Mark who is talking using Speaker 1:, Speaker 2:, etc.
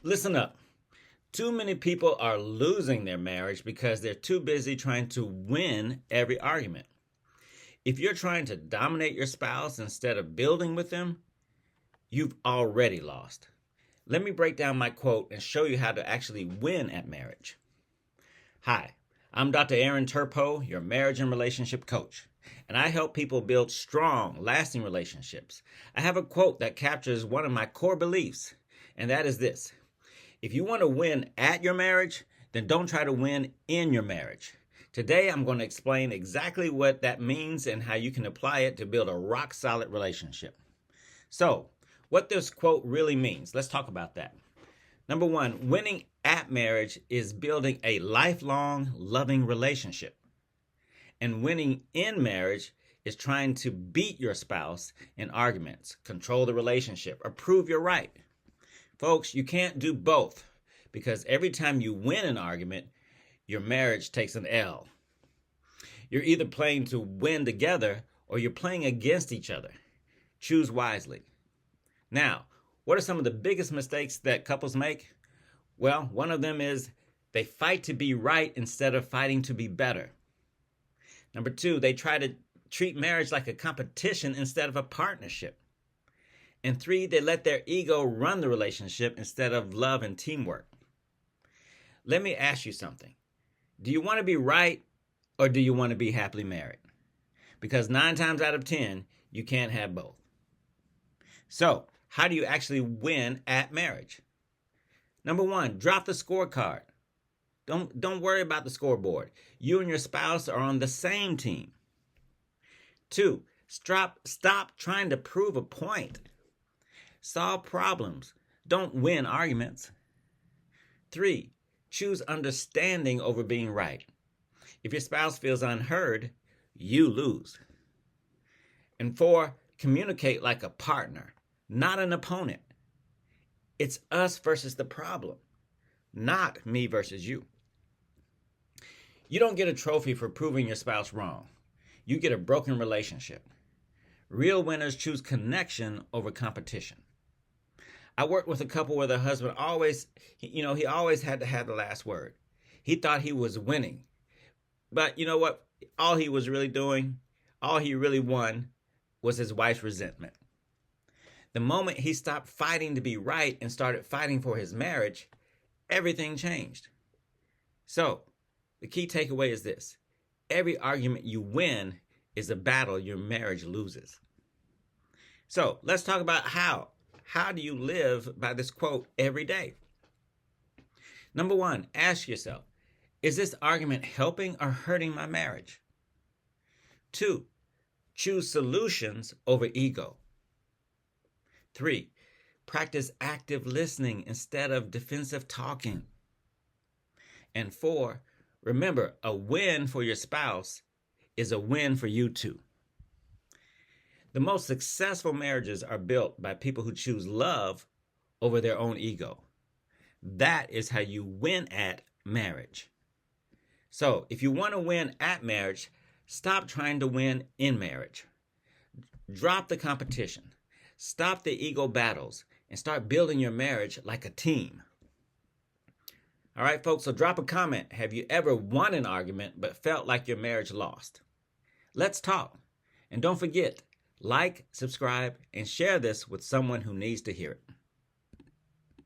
Speaker 1: Listen up. Too many people are losing their marriage because they're too busy trying to win every argument. If you're trying to dominate your spouse instead of building with them, you've already lost. Let me break down my quote and show you how to actually win at marriage. Hi, I'm Dr. Aaron Turpo, your marriage and relationship coach, and I help people build strong, lasting relationships. I have a quote that captures one of my core beliefs, and that is this: if you want to win at your marriage, then don't try to win in your marriage. Today, I'm going to explain exactly what that means and how you can apply it to build a rock-solid relationship. So, what this quote really means, let's talk about that. Number one, winning at marriage is building a lifelong, loving relationship. And winning in marriage is trying to beat your spouse in arguments, control the relationship, or prove you're right. Folks, you can't do both, because every time you win an argument, your marriage takes an L. You're either playing to win together or you're playing against each other. Choose wisely. Now, what are some of the biggest mistakes that couples make? Well, one of them is they fight to be right instead of fighting to be better. Number two, they try to treat marriage like a competition instead of a partnership. And three, they let their ego run the relationship instead of love and teamwork. Let me ask you something. Do you want to be right or do you want to be happily married? Because 9 times out of 10, you can't have both. So, how do you actually win at marriage? Number one, drop the scorecard. Don't worry about the scoreboard. You and your spouse are on the same team. 2, stop trying to prove a point. Solve problems. Don't win arguments. 3, choose understanding over being right. If your spouse feels unheard, you lose. And 4, communicate like a partner, not an opponent. It's us versus the problem, not me versus you. You don't get a trophy for proving your spouse wrong. You get a broken relationship. Real winners choose connection over competition. I worked with a couple where the husband he always had to have the last word. He thought he was winning. But you know what? All he really won was his wife's resentment. The moment he stopped fighting to be right and started fighting for his marriage, everything changed. So, the key takeaway is this: every argument you win is a battle your marriage loses. So, let's talk about how. How do you live by this quote every day? Number one, ask yourself, is this argument helping or hurting my marriage? 2, choose solutions over ego. 3, practice active listening instead of defensive talking. And 4, remember, a win for your spouse is a win for you too. The most successful marriages are built by people who choose love over their own ego. That is how you win at marriage. So, if you want to win at marriage, stop trying to win in marriage. Drop the competition. Stop the ego battles and start building your marriage like a team. All right, folks, so drop a comment. Have you ever won an argument but felt like your marriage lost? Let's talk. And don't forget, like, subscribe, and share this with someone who needs to hear it.